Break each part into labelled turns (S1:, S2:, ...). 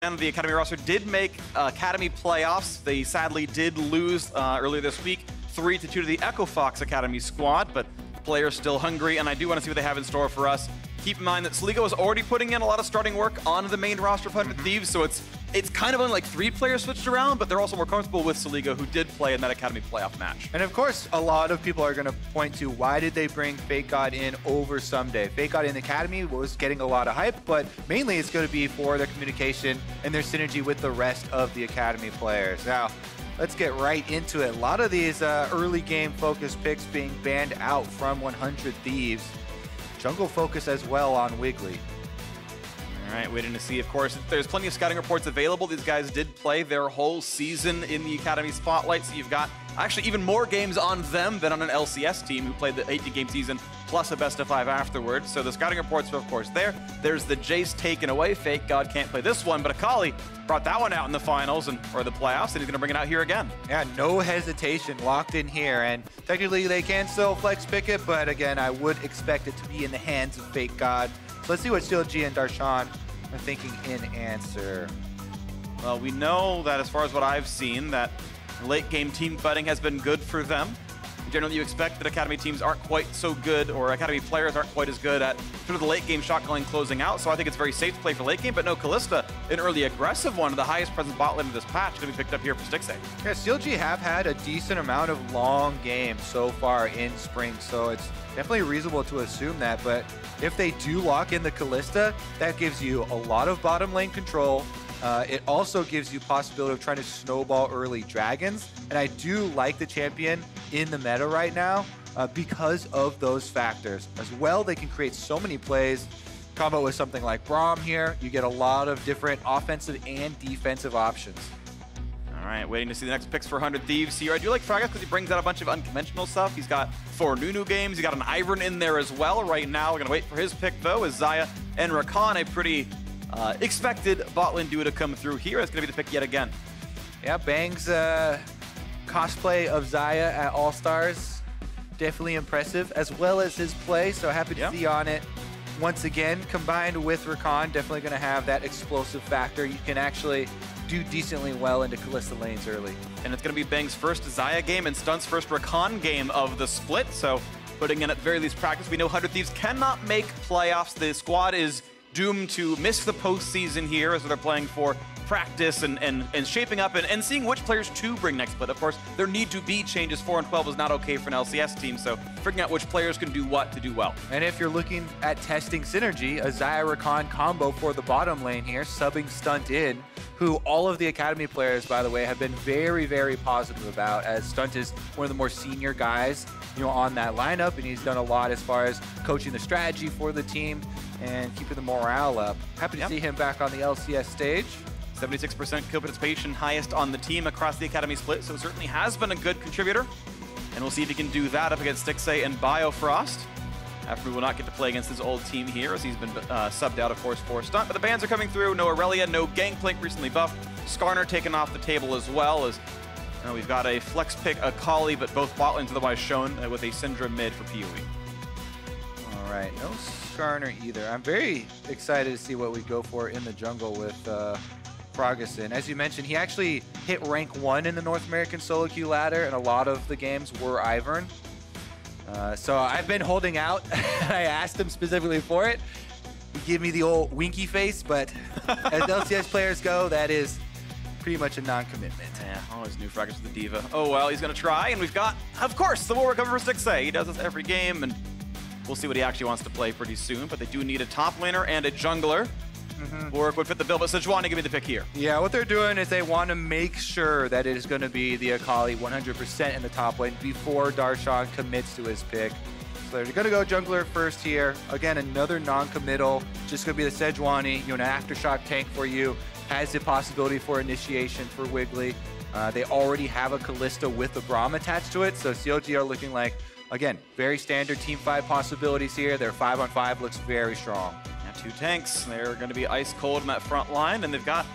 S1: And the Academy roster did make Academy playoffs. They sadly did lose earlier this week, 3-2 to the Echo Fox Academy squad, but players still hungry, and I do want to see what they have in store for us. Keep in mind that Soligo is already putting in a lot of starting work on the main roster of 100 Thieves, so it's kind of only like 3 players switched around, but they're also more comfortable with Soligo, who did play in that Academy playoff match.
S2: And of course, a lot of people are going to point to why did they bring FakeGod in over Someday. FakeGod in the Academy was getting a lot of hype, but mainly it's going to be for their communication and their synergy with the rest of the Academy players. Now, let's get right into it. A lot of these early game focus picks being banned out from 100 Thieves. Jungle focus as well on Wiggily.
S1: All right, waiting to see. Of course, there's plenty of scouting reports available. These guys did play their whole season in the Academy Spotlight, so you've got actually even more games on them than on an LCS team who played the 18-game season plus a best-of-5 afterwards. So the scouting reports are, of course, there. There's the Jace taken away. FakeGod can't play this one, but Akali brought that one out in the finals or the playoffs, and he's going to bring it out here again.
S2: Yeah, no hesitation, locked in here, and technically they can still flex pick it, but again, I would expect it to be in the hands of FakeGod. So let's see what CLG and Darshan are thinking in answer.
S1: Well, we know that as far as what I've seen, that late game team fighting has been good for them. Generally, you expect that Academy teams aren't quite so good, or Academy players aren't quite as good at sort of the late game shot calling closing out, so I think it's very safe to play for late game, but no, Kalista, an early aggressive one, the highest presence bot lane of this patch, going to be picked up here for Stixxay.
S2: Yeah, CLG have had a decent amount of long games so far in spring, so it's definitely reasonable to assume that, but if they do lock in the Kalista, that gives you a lot of bottom lane control. It also gives you possibility of trying to snowball early dragons, and I do like the champion in the meta right now because of those factors. As well, they can create so many plays. Combo with something like Braum here, you get a lot of different offensive and defensive options.
S1: All right, waiting to see the next picks for 100 Thieves here. I do like Fragas because he brings out a bunch of unconventional stuff. He's got 4 Nunu games. He's got an Ivern in there as well. Right now, we're going to wait for his pick, though, is Xayah and Rakan, a pretty expected bot lane duo to come through here. It's going to be the pick yet again.
S2: Yeah, Bang's cosplay of Xayah at All-Stars, definitely impressive, as well as his play, so happy to see on it. Once again, combined with Rakan, definitely going to have that explosive factor. You can actually do decently well into Kalista lanes early.
S1: And it's going to be Bang's first Xayah game and Stunt's first Rakan game of the split, so putting in at very least practice. We know 100 Thieves cannot make playoffs. The squad is doomed to miss the postseason here as they're playing for practice and shaping up and seeing which players to bring next split. Of course, there need to be changes. 4 and 12 is not okay for an LCS team, so figuring out which players can do what to do well.
S2: And if you're looking at testing synergy, a Xayah-Rakan combo for the bottom lane here, subbing Stunt in, who all of the Academy players, by the way, have been very, very positive about, as Stunt is one of the more senior guys, you know, on that lineup, and he's done a lot as far as coaching the strategy for the team and keeping the morale up. Happy to see him back on the LCS stage.
S1: 76% kill participation, highest on the team across the Academy split, so it certainly has been a good contributor. And we'll see if he can do that up against Stixxay and Biofrost. After we will not get to play against his old team here, as he's been subbed out, of course, for Stunt. But the bans are coming through. No Aurelia, no Gangplank recently buffed. Skarner taken off the table as well, as we've got a flex pick Akali, but both bot lanes otherwise shown with a Syndra mid for PoE.
S2: All right, no Skarner either. I'm very excited to see what we go for in the jungle with Fragas in. As you mentioned, he actually hit rank 1 in the North American solo queue ladder, and a lot of the games were Ivern. So I've been holding out. I asked him specifically for it. He gave me the old winky face, but as LCS players go, that is pretty much a non-commitment.
S1: Yeah, always knew Fragas was the diva. Oh well, he's going to try, and we've got, of course, the war recover for Stixxay. He does this every game, and we'll see what he actually wants to play pretty soon, but they do need a top laner and a jungler. Warwick would fit the bill, but Sejuani give me the pick here.
S2: Yeah, what they're doing is they want to make sure that it is going to be the Akali 100% in the top lane before Darshan commits to his pick. So they're going to go jungler first here. Again, another non-committal. Just going to be the Sejuani, you know, an aftershock tank for you. Has the possibility for initiation for Wiggily. They already have a Kalista with the Braum attached to it, so CLG are looking like, again, very standard team 5 possibilities here. Their 5-on-5 looks very strong.
S1: 2 tanks. They're going to be ice cold in that front line, and they've got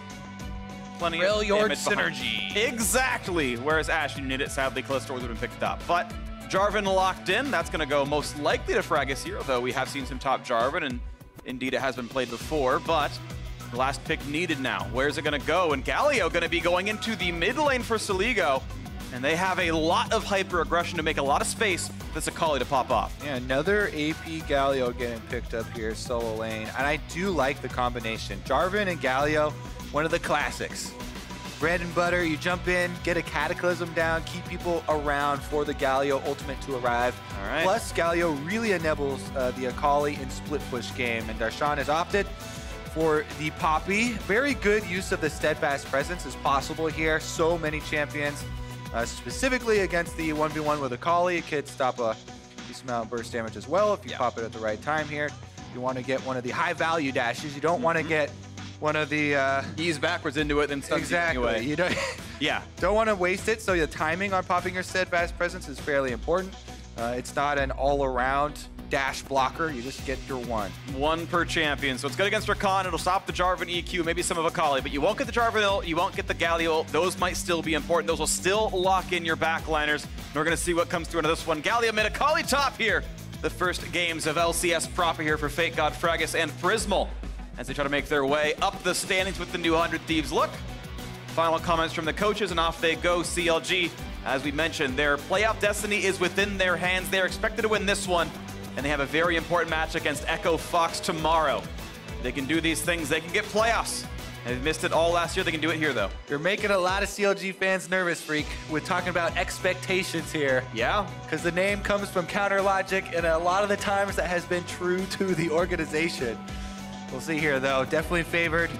S1: plenty of
S2: damage synergy.
S1: Exactly. Whereas Ash, you need it. Sadly, Kalista would have been picked up. But Jarvan locked in. That's going to go most likely to Fragas here, though we have seen some top Jarvan, and indeed it has been played before. But Last pick needed now. Where's it going to go? And Galio going to be going into the mid lane for Soligo. And they have a lot of hyper aggression to make a lot of space for this Akali to pop off.
S2: Yeah, another AP Galio getting picked up here, solo lane. And I do like the combination. Jarvan and Galio, one of the classics. Bread and butter, you jump in, get a Cataclysm down, keep people around for the Galio ultimate to arrive.
S1: All right.
S2: Plus, Galio really enables the Akali in split push game. And Darshan has opted for the Poppy. Very good use of the Steadfast Presence is possible here. So many champions. Specifically against the 1v1 with Akali, it could stop a decent amount of burst damage as well if you pop it at the right time here. You want to get one of the high value dashes. You don't want to get one of the...
S1: ease backwards into it, then stunts
S2: exactly. You don't, don't want to waste it, so the timing on popping your Steadfast Presence is fairly important. It's not an all-around dash blocker. You just get your one. One
S1: per champion. So it's good against Rakan. It'll stop the Jarvan EQ, maybe some of Akali, but you won't get the Jarvan ult, you won't get the Galio ult. Those might still be important. Those will still lock in your backliners. And we're going to see what comes through into this one. Galio mid, Akali top here. The first games of LCS proper here for FakeGod, Fragas, and Prismal as they try to make their way up the standings with the new 100 Thieves look. Final comments from the coaches, and off they go. CLG, as we mentioned, their playoff destiny is within their hands. They're expected to win this one, and they have a very important match against Echo Fox tomorrow. They can do these things. They can get playoffs. They've missed it all last year. They can do it here, though.
S2: You're making a lot of CLG fans nervous, Phreak, with talking about expectations here.
S1: Yeah.
S2: Because the name comes from Counter Logic, and a lot of the times that has been true to the organization. We'll see here, though. Definitely favored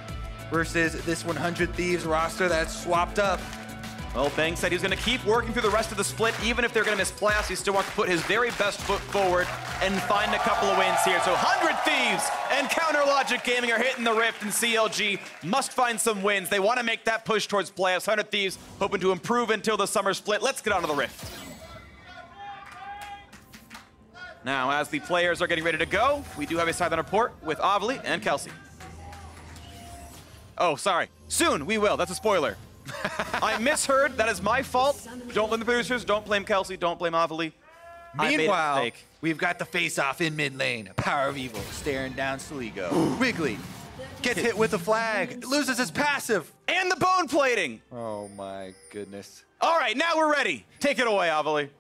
S2: versus this 100 Thieves roster that's swapped up.
S1: Well, Bang said he was going to keep working through the rest of the split. Even if they're going to miss playoffs, he still wants to put his very best foot forward and find a couple of wins here. So 100 Thieves and Counter Logic Gaming are hitting the rift, and CLG must find some wins. They want to make that push towards playoffs. 100 Thieves hoping to improve until the summer split. Let's get on to the rift. Now, as the players are getting ready to go, we do have a sideline report with Wiggily and Kelsey. Oh, sorry. Soon we will. That's a spoiler. I misheard. That is my fault. Don't blame the producers. Don't blame Kelsey. Don't blame Wiggily.
S2: Meanwhile, we've got the face-off in mid lane. PowerOfEvil staring down Soligo. Wiggily gets hit with the flag, loses his passive.
S1: And the bone plating.
S2: Oh my goodness.
S1: All right, now we're ready. Take it away, Wiggily.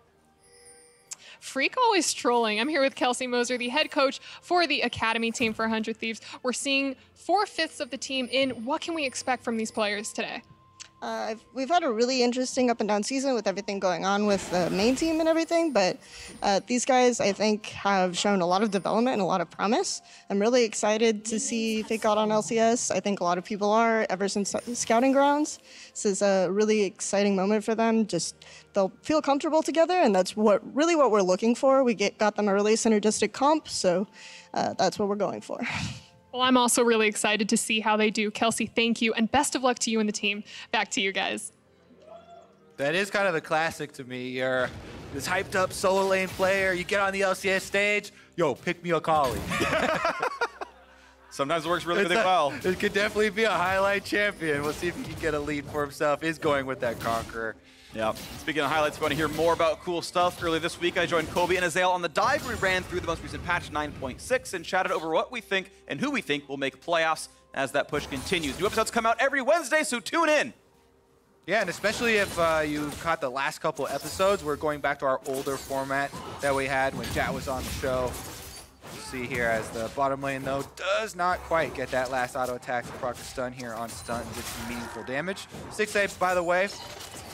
S3: Phreak always trolling. I'm here with Kelsey Moser, the head coach for the Academy team for 100 Thieves. We're seeing 4/5 of the team in. What can we expect from these players today?
S4: We've had a really interesting up and down season with everything going on with the main team and everything, but these guys, I think, have shown a lot of development and a lot of promise. I'm really excited to see FakeGod on LCS. I think a lot of people are, ever since Scouting Grounds. This is a really exciting moment for them. Just they'll feel comfortable together, and that's really what we're looking for. We got them a really synergistic comp, so that's what we're going for.
S3: Well, I'm also really excited to see how they do. Kelsey, thank you, and best of luck to you and the team. Back to you guys.
S2: That is kind of a classic to me. You're this hyped up solo lane player. You get on the LCS stage, yo, pick me Akali.
S1: Sometimes it works really well.
S2: It could definitely be a highlight champion. We'll see if he can get a lead for himself. Is going with that Conqueror.
S1: Yeah. Speaking of highlights, if you want to hear more about cool stuff, earlier this week I joined Kobe and Azael on the dive. We ran through the most recent patch 9.6 and chatted over what we think and who we think will make playoffs as that push continues. New episodes come out every Wednesday, so tune in.
S2: Yeah, and especially if you caught the last couple episodes, we're going back to our older format that we had when Jat was on the show. See here as the bottom lane, though, does not quite get that last auto attack to proc the stun here on Stunt and get some meaningful damage. Stixxay, by the way,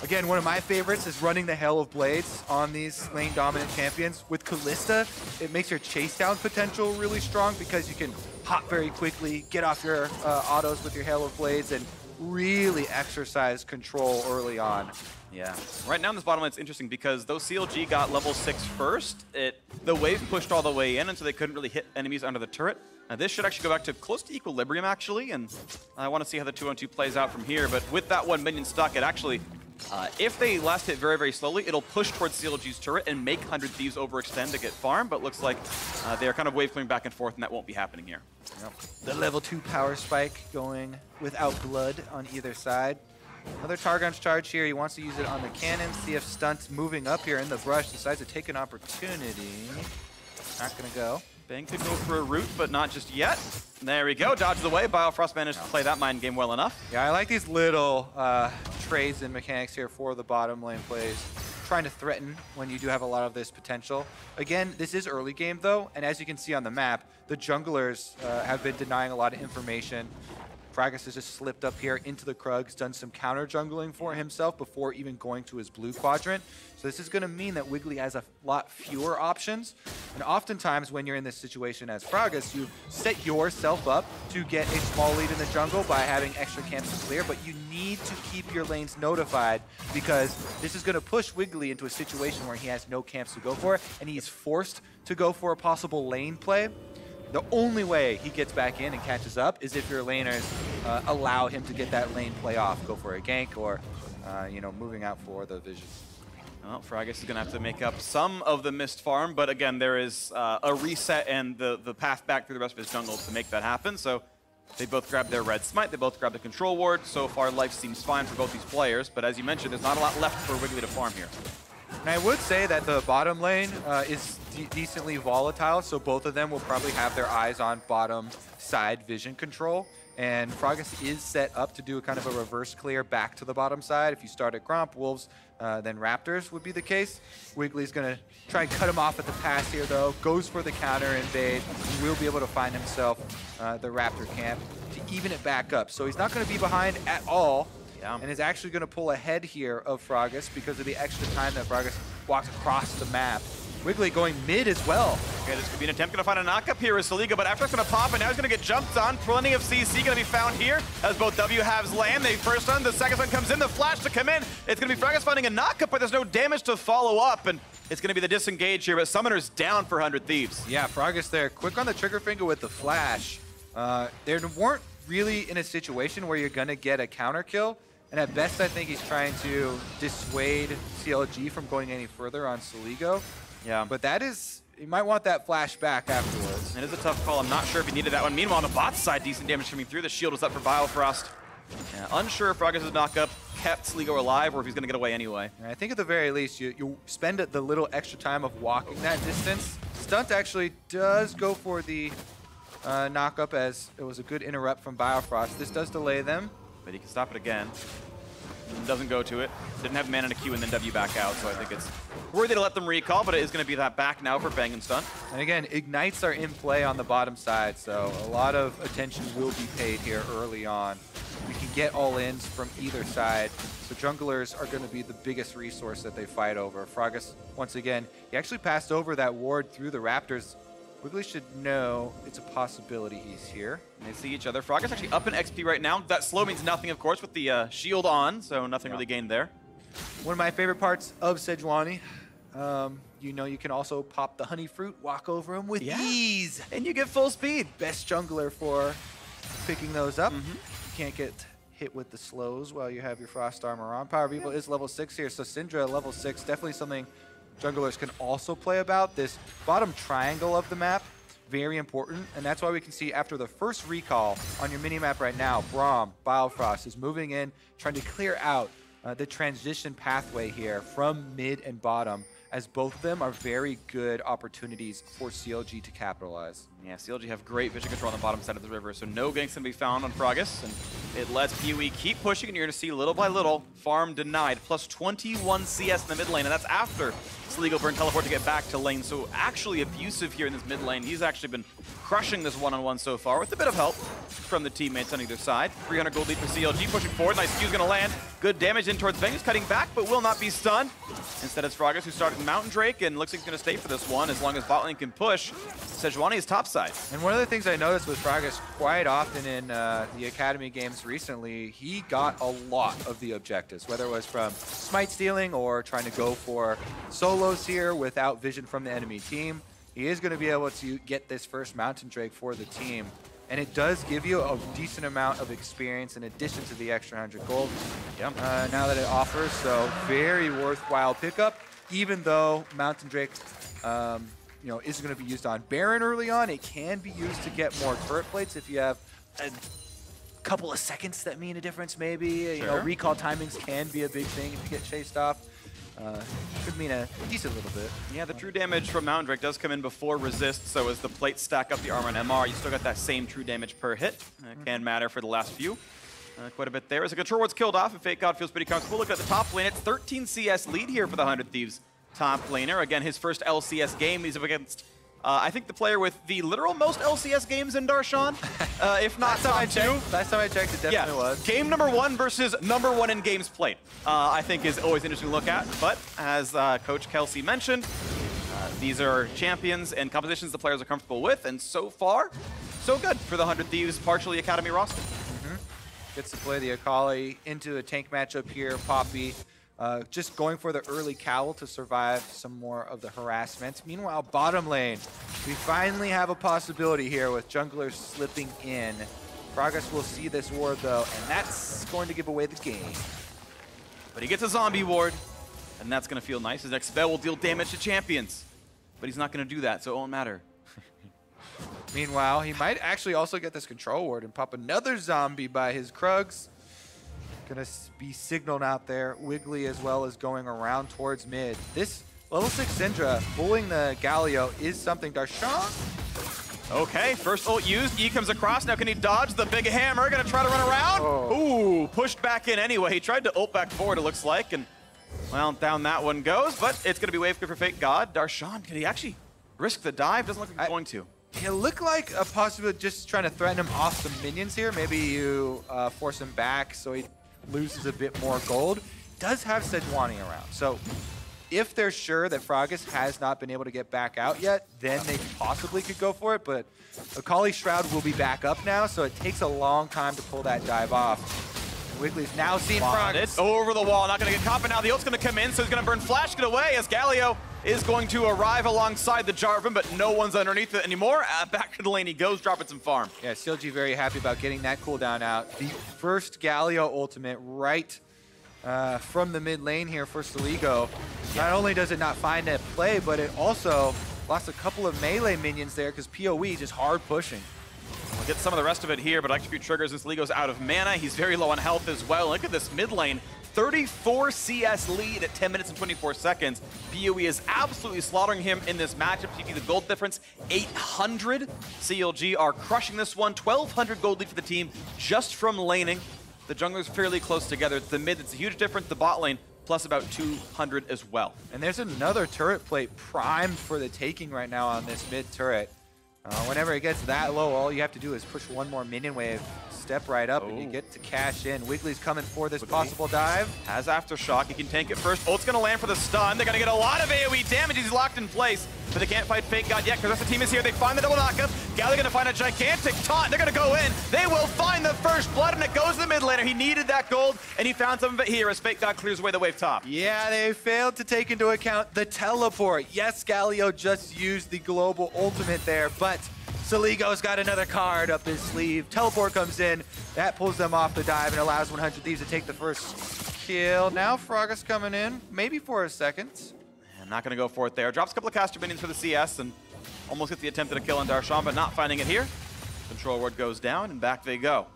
S2: again, one of my favorites is running the Hail of Blades on these lane dominant champions. With Kalista, it makes your chase down potential really strong because you can hop very quickly, get off your autos with your Hail of Blades, and really exercise control early on.
S1: Yeah. Right now in this bottom lane, it's interesting because though CLG got level 6 first, the wave pushed all the way in, and so they couldn't really hit enemies under the turret. Now this should actually go back to close to equilibrium, actually, and I want to see how the 2-on-2 plays out from here. But with that 1 minion stuck, it actually, if they last hit very, very slowly, it'll push towards CLG's turret and make 100 Thieves overextend to get farm, but looks like they are kind of wave coming back and forth, and that won't be happening here.
S2: Yep. The level 2 power spike going without blood on either side. Another Targon's charge here. He wants to use it on the cannon. See if Stunt's moving up here in the brush. Decides to take an opportunity. Not going to go.
S1: Bang could go for a root, but not just yet. There we go, dodges away. Biofrost managed to play that mind game well enough.
S2: Yeah, I like these little trades and mechanics here for the bottom lane plays. Trying to threaten when you do have a lot of this potential. Again, this is early game though, and as you can see on the map, the junglers have been denying a lot of information. Fragas has just slipped up here into the Krugs, done some counter jungling for himself before even going to his blue quadrant. So this is going to mean that Wiggily has a lot fewer options. And oftentimes when you're in this situation as Fragas, you set yourself up to get a small lead in the jungle by having extra camps to clear, but you need to keep your lanes notified because this is going to push Wiggily into a situation where he has no camps to go for, and he's forced to go for a possible lane play. The only way he gets back in and catches up is if your laners allow him to get that lane play off, go for a gank or, you know, moving out for the vision.
S1: Well, Fragas is going to have to make up some of the missed farm, but again, there is a reset and the path back through the rest of his jungle to make that happen. So they both grabbed their red smite, they both grabbed the control ward. So far, life seems fine for both these players, but as you mentioned, there's not a lot left for Wiggily to farm here.
S2: And I would say that the bottom lane is decently volatile, so both of them will probably have their eyes on bottom side vision control. And Fragas is set up to do a kind of a reverse clear back to the bottom side. If you start at Gromp, Wolves, then Raptors would be the case. Wiggly's going to try and cut him off at the pass here, though. Goes for the counter invade. He will be able to find himself the Raptor camp to even it back up. So he's not going to be behind at all. Yeah. And is actually going to pull ahead here of Fragas because of the extra time that Fragas walks across the map. Wiggily going mid as well.
S1: Okay, this could be an attempt to find a knock-up here with Soligo, but after it's going to pop, and now he's going to get jumped on. Plenty of CC going to be found here as both W halves land. They first one, the second one comes in, the flash to come in. It's going to be Fragas finding a knock-up, but there's no damage to follow up, and it's going to be the disengage here, but Summoner's down for 100 Thieves.
S2: Yeah, Fragas there, quick on the trigger finger with the flash. They weren't really in a situation where you're going to get a counter kill. And at best, I think he's trying to dissuade CLG from going any further on Soligo.
S1: Yeah.
S2: But that is, you might want that flash back afterwards.
S1: It is a tough call. I'm not sure if he needed that one. Meanwhile, on the bot side, decent damage coming through. The shield was up for Biofrost. Yeah, unsure if Fragas' knockup kept Soligo alive or if he's going to get away anyway.
S2: And I think at the very least, you spend the little extra time of walking that distance. Stunt actually does go for the knockup as it was a good interrupt from Biofrost. This does delay them.
S1: But he can stop it again. Doesn't go to it. Didn't have mana in a Q and then W back out, so I think it's worthy to let them recall, but it is going to be that back now for Bang and Stunt.
S2: And again, Ignites are in play on the bottom side, so a lot of attention will be paid here early on. We can get all-ins from either side, so junglers are going to be the biggest resource that they fight over. Fragas, once again, he actually passed over that ward through the Raptors. Wiggily should know it's a possibility he's here.
S1: And they see each other. Fragas actually up in XP right now. That slow means nothing, of course, with the shield on, so nothing really gained there.
S2: One of my favorite parts of Sejuani, you know, you can also pop the honey fruit, walk over him with ease, and you get full speed. Best jungler for picking those up. You can't get hit with the slows while you have your frost armor on. PowerOfEvil is level 6 here, so Syndra level 6, definitely something junglers can also play about. This bottom triangle of the map, very important, and that's why we can see after the first recall on your mini-map right now, Braum, Biofrost is moving in, trying to clear out the transition pathway here from mid and bottom, as both of them are very good opportunities for CLG to capitalize.
S1: Yeah, CLG have great vision control on the bottom side of the river, so no ganks can be found on Fragas, and it lets PoE keep pushing, and you're going to see little by little, farm denied, plus 21 CS in the mid lane, and that's after Soligo burned teleport to get back to lane, so actually abusive here in this mid lane. He's actually been crushing this one-on-one so far with a bit of help from the teammates on either side. 300 gold lead for CLG, pushing forward. Nice Q's going to land. Good damage in towards Bang, who's cutting back, but will not be stunned. Instead, it's Fragas who started Mountain Drake, and looks like he's going to stay for this one as long as bot lane can push. Sejuani is topside.
S2: And one of the things I noticed with Fragas quite often in the Academy games recently, he got a lot of the objectives, whether it was from smite stealing or trying to go for solos here without vision from the enemy team. He is going to be able to get this first Mountain Drake for the team. And it does give you a decent amount of experience in addition to the extra 100 gold now that it offers. So very worthwhile pickup, even though Mountain Drake you know, isn't going to be used on Baron early on. It can be used to get more turret plates if you have a couple of seconds that mean a difference maybe. You know, recall timings can be a big thing if you get chased off. could mean a decent little bit.
S1: Yeah, the true damage from Mountain Drake does come in before resist, so as the plates stack up the armor and MR, you still got that same true damage per hit. It can matter for the last few. Quite a bit there. As the control ward's killed off, and FakeGod feels pretty comfortable. Look at the top lane. It's 13 CS lead here for the 100 Thieves top laner. Again, his first LCS game. He's up against, I think, the player with the literal most LCS games in Darshan. If not top two.
S2: Last time I checked, it definitely was.
S1: Game number 1 versus number 1 in games played, I think is always interesting to look at. But as Coach Kelsey mentioned, these are champions and compositions the players are comfortable with. And so far, so good for the 100 Thieves partially Academy roster.
S2: Gets to play the Akali into a tank matchup here. Poppy just going for the early cowl to survive some more of the harassment. Meanwhile, bottom lane, we finally have a possibility here with junglers slipping in. Fragas will see this ward though, and that's going to give away the game.
S1: But he gets a zombie ward, and that's going to feel nice. His next spell will deal damage to champions. But he's not going to do that, so it won't matter.
S2: Meanwhile, he might actually also get this control ward and pop another zombie by his Krugs. Gonna be signaled out there. Wiggily as well as going around towards mid. This level 6 Syndra bullying the Galio is something. Darshan.
S1: Okay, first ult used. E comes across. Now can he dodge the big hammer? Gonna try to run around.
S2: Oh.
S1: Ooh, pushed back in anyway. He tried to ult back forward, it looks like. And, well, down that one goes. But it's gonna be wave clear for FakeGod. Darshan, can he actually risk the dive? Doesn't look like he's going to.
S2: It looked like a possibility just trying to threaten him off some minions here. Maybe you force him back so he loses a bit more gold. Does have Sejuani around. So if they're sure that Fragas has not been able to get back out yet, then they possibly could go for it. But Akali Shroud will be back up now, so it takes a long time to pull that dive off. Wiggly's now seen Fragas.
S1: Over the wall, not going to get caught, but now the ult's going to come in, so he's going to burn Flash, get away as Galio is going to arrive alongside the Jarvan, but no one's underneath it anymore. Back to the lane he goes, dropping some farm.
S2: Yeah, CLG very happy about getting that cooldown out. The first Galio ultimate right from the mid lane here for Soligo. Not only does it not find a play, but it also lost a couple of melee minions there because PoE just hard pushing.
S1: We'll get some of the rest of it here, but Electrocute triggers and Soligo's out of mana. He's very low on health as well. Look at this mid lane. 34 CS lead at 10 minutes and 24 seconds. PoE is absolutely slaughtering him in this matchup. You see the gold difference, 800. CLG are crushing this one. 1,200 gold lead for the team just from laning. The jungler's fairly close together. It's the mid that's a huge difference. The bot lane plus about 200 as well.
S2: And there's another turret plate primed for the taking right now on this mid turret. Whenever it gets that low, all you have to do is push one more minion wave, step right up, and you get to cash in. Wiggly's coming for this possible dive.
S1: Has Aftershock, he can tank it first. Ult's gonna land for the stun. They're gonna get a lot of AoE damage. He's locked in place, but they can't fight FakeGod yet because the rest of the team is here. They find the double knockup. Galio gonna find a gigantic taunt. They're gonna go in. They will find the first blood, and it goes to the mid laner. He needed that gold, and he found some of it here as FakeGod clears away the wave top.
S2: Yeah, they failed to take into account the teleport. Yes, Galio just used the global ultimate there, but Soligo's got another card up his sleeve. Teleport comes in. That pulls them off the dive and allows 100 Thieves to take the first kill. Now Fragas coming in, maybe for a second.
S1: And not going to go for it there. Drops a couple of caster minions for the CS and almost gets the attempt at a kill on Darshan, but not finding it here. Control ward goes down and back they go.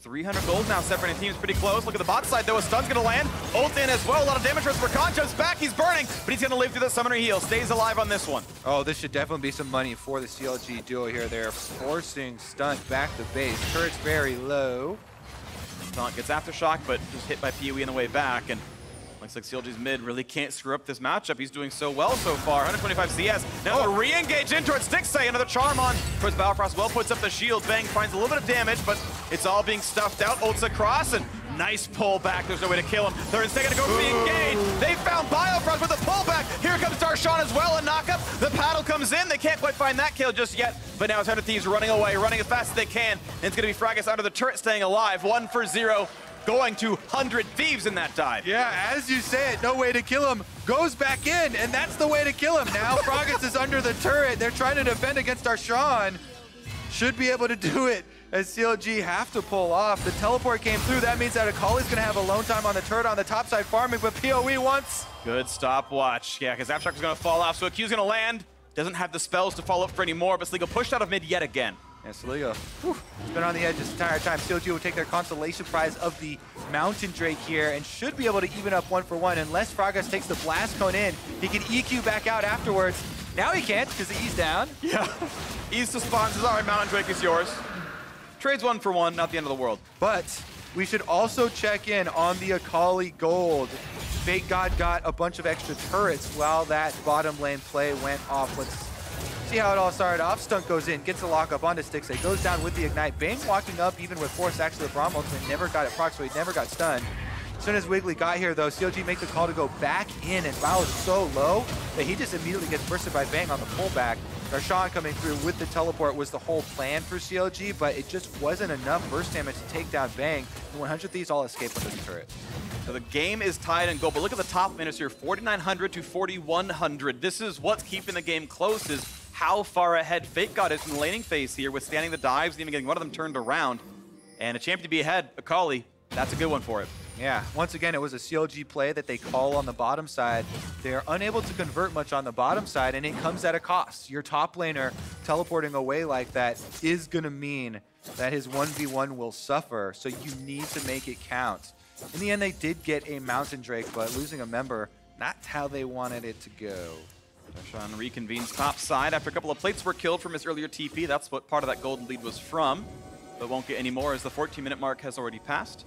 S1: 300 gold now separating teams pretty close. Look at the bot side though, a stun's gonna land. Ult in as well, a lot of damage for Rakan. Jumps back, he's burning, but he's gonna live through the summoner heal. Stays alive on this one.
S2: Oh, this should definitely be some money for the CLG duo here. They're forcing Stunt back to base. Turret's very low.
S1: Stunt gets Aftershock, but just hit by PoE on the way back. And looks like CLG's mid really can't screw up this matchup. He's doing so well so far. 125 CS. Now a re-engage in towards Stixxay. Another charm on towards Biofrost. Well puts up the shield. Bang finds a little bit of damage, but it's all being stuffed out. Ults across and nice pull back. There's no way to kill him. They're instead going to go for the engage. They found Biofrost with a pullback. Here comes Darshan as well. A knockup. The paddle comes in. They can't quite find that kill just yet. But now it's 100 Thieves running away, running as fast as they can. And it's going to be Fragas under the turret staying alive. 1 for 0. Going to 100 Thieves in that dive.
S2: Yeah, as you say it, no way to kill him. Goes back in, and that's the way to kill him. Now Fragas is under the turret. They're trying to defend against Darshan. Should be able to do it as CLG have to pull off. The teleport came through. That means that Akali's going to have alone time on the turret on the top side farming, but PoE once.
S1: Good stopwatch. Yeah, because Aftershock is going to fall off, so a Q's going to land. Doesn't have the spells to follow up for any more, but Soligo pushed out of mid yet again.
S2: And Soligo, has been on the edge this entire time. CLG will take their consolation prize of the Mountain Drake here and should be able to even up 1-for-1 unless Fragas takes the blast cone in. He can EQ back out afterwards. Now he can't because the E's down.
S1: Yeah. E's to spawn says, all right, Mountain Drake is yours. Trades 1-for-1, not the end of the world.
S2: But we should also check in on the Akali gold. FakeGod got a bunch of extra turrets while that bottom lane play went off. Let's see how it all started off. Stunt goes in, gets the lockup onto Stixxay, goes down with the ignite. Bang walking up even with force. Actually, the Braum ultimate never got it proc, so he never got stunned. As soon as Wiggily got here, though, CLG make the call to go back in, and Bao is so low that he just immediately gets bursted by Bang on the pullback. Darshan coming through with the teleport was the whole plan for CLG, but it just wasn't enough burst damage to take down Bang. The 100 Thieves all escape under the turret.
S1: So the game is tied and goal, but look at the top minutes here, 4,900 to 4,100. This is what's keeping the game close, is how far ahead FakeGod is in the laning phase here, withstanding the dives and even getting one of them turned around. And a champion to be ahead, Akali, that's a good one for it.
S2: Yeah, once again, it was a CLG play that they call on the bottom side. They're unable to convert much on the bottom side, and it comes at a cost. Your top laner teleporting away like that is going to mean that his 1v1 will suffer, so you need to make it count. In the end, they did get a Mountain Drake, but losing a member, not how they wanted it to go.
S1: Darshan reconvenes top side after a couple of plates were killed from his earlier TP. That's what part of that golden lead was from, but won't get any more as the 14-minute mark has already passed.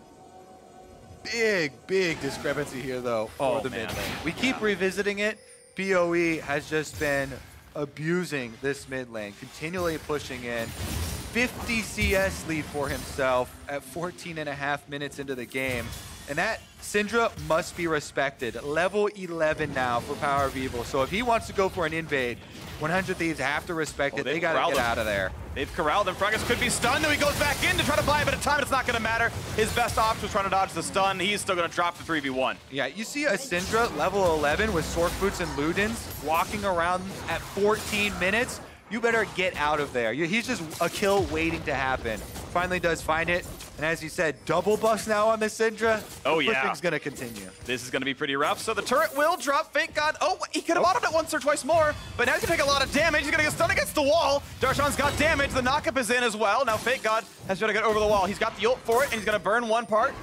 S2: Big discrepancy here, though, for the mid lane. We keep revisiting it. BOE has just been abusing this mid lane, continually pushing in. 50 CS lead for himself at 14.5 minutes into the game. And that Syndra must be respected. Level 11 now for PowerOfEvil. So if he wants to go for an invade, 100 Thieves have to respect it. They got to get out of there.
S1: They've corralled him. Fragas could be stunned, and he goes back in to try to buy a bit of time. It's not going to matter. His best option was trying to dodge the stun. He's still going to drop the 3v1.
S2: Yeah, you see a Syndra level 11 with Sork Boots and Ludens walking around at 14 minutes. You better get out of there. He's just a kill waiting to happen. Finally does find it. And as you said, double buffs now on the Syndra.
S1: Oh, yeah.
S2: Pushing's going to continue.
S1: This is going to be pretty rough. So the turret will drop. FakeGod. Oh, he could have autoed it once or twice more, but now he's going to take a lot of damage. He's going to get stunned against the wall. Darshan's got damage. The knockup is in as well. Now FakeGod has got to get over the wall. He's got the ult for it, and he's going to burn one part.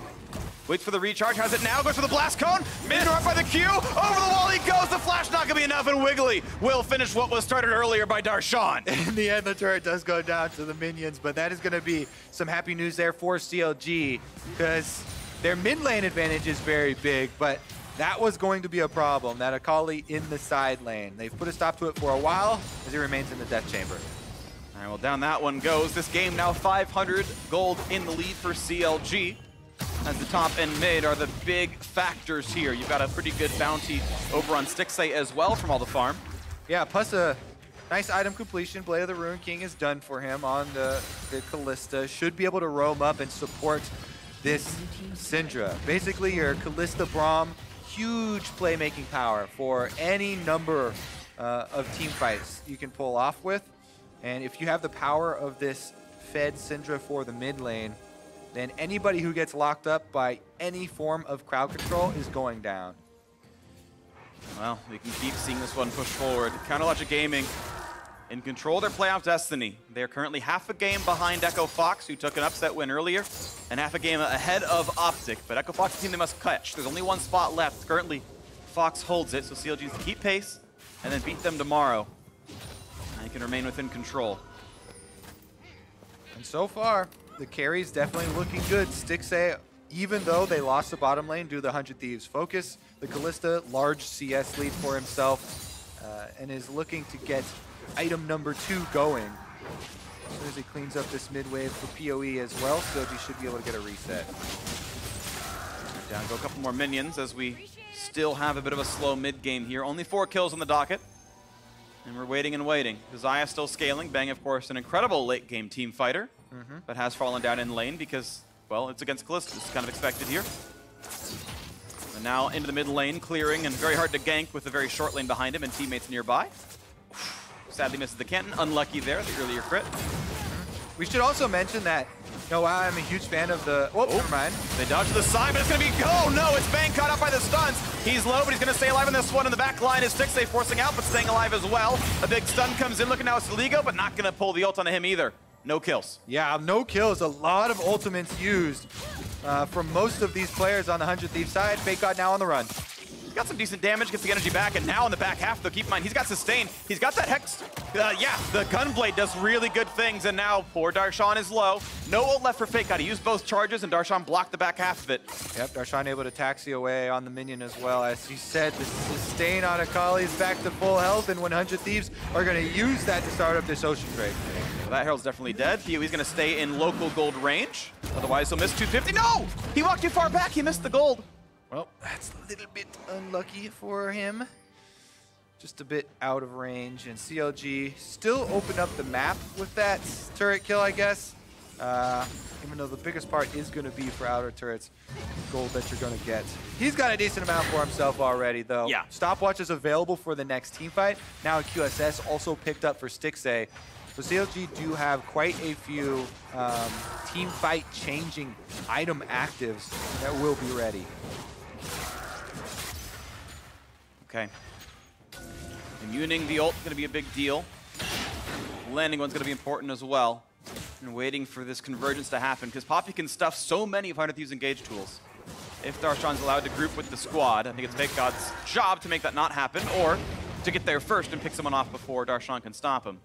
S1: Waits for the recharge, has it now, goes for the blast cone, mid-north by the Q, over the wall he goes, the flash not gonna be enough, and Wiggily will finish what was started earlier by Darshan.
S2: In the end, the turret does go down to the minions, but that is gonna be some happy news there for CLG, because their mid lane advantage is very big, but that was going to be a problem, that Akali in the side lane. They've put a stop to it for a while, as he remains in the death chamber.
S1: All right, well, down that one goes. This game now 500 gold in the lead for CLG. As the top and mid are the big factors here. You've got a pretty good bounty over on Stixxay as well from all the farm.
S2: Yeah, plus a nice item completion. Blade of the Ruined King is done for him on the Kalista. Should be able to roam up and support this Syndra. Basically, your Kalista Braum, huge playmaking power for any number of team fights you can pull off with. And if you have the power of this fed Syndra for the mid lane, then anybody who gets locked up by any form of crowd control is going down.
S1: Well, we can keep seeing this one push forward. Counterlogic Gaming in control of their playoff destiny. They're currently half a game behind Echo Fox, who took an upset win earlier, and half a game ahead of Optic. But Echo Fox is a team they must catch. There's only one spot left. Currently, Fox holds it, so CLG needs to keep pace and then beat them tomorrow. And he can remain within control.
S2: And so far, the carry's definitely looking good. Stixxay, even though they lost the bottom lane due to the 100 Thieves focus, the Kalista, large CS lead for himself, and is looking to get item number 2 going. As soon as he cleans up this mid wave for PoE as well, so he should be able to get a reset.
S1: Down go a couple more minions as we still have a bit of a slow mid game here. Only 4 kills on the docket. And we're waiting and waiting. Xayah still scaling. Bang, of course, an incredible late game team fighter. But has fallen down in lane because, well, it's against Kalista. It's kind of expected here. And now into the mid lane, clearing, and very hard to gank with a very short lane behind him and teammates nearby. Sadly misses the Kenton. Unlucky there, the earlier crit.
S2: We should also mention that, while I'm a huge fan of the... Oh, never mind.
S1: They dodge to the side, but it's going to be... Oh, no, it's Bang caught up by the stuns. He's low, but he's going to stay alive in this one. In the back line is Stixxay forcing out, but staying alive as well. A big stun comes in, looking now at Soligo, but not going to pull the ult onto him either. no kills.
S2: Yeah, no kills. A lot of ultimates used from most of these players on the 100 Thieves side. FakeGod now on the run.
S1: Got some decent damage, gets the energy back, and now in the back half, though, keep in mind, he's got sustain. He's got that Hex. Yeah, the Gunblade does really good things, and now poor Darshan is low. No ult left for FakeGod. He used both charges, and Darshan blocked the back half of it.
S2: Yep, Darshan able to taxi away on the minion as well. As you said, the sustain on Akali is back to full health, and 100 Thieves are going to use that to start up this Ocean Drake.
S1: Well, that Herald's definitely dead. He's going to stay in local gold range. Otherwise, he'll miss 250. No! He walked too far back. He missed the gold.
S2: Well, that's a little bit unlucky for him. Just a bit out of range, and CLG still opened up the map with that turret kill, I guess. Even though the biggest part is going to be for outer turrets, gold that you're going to get. He's got a decent amount for himself already, though.
S1: Yeah.
S2: Stopwatch is available for the next team fight. Now a QSS also picked up for Stixxay. So CLG do have quite a few team fight changing item actives that will be ready.
S1: Okay. Immuning the ult is going to be a big deal. Landing one's going to be important as well. And waiting for this convergence to happen, because Poppy can stuff so many of 100 Thieves engage tools. If Darshan's allowed to group with the squad, I think it's FakeGod's job to make that not happen, or to get there first and pick someone off before Darshan can stop him.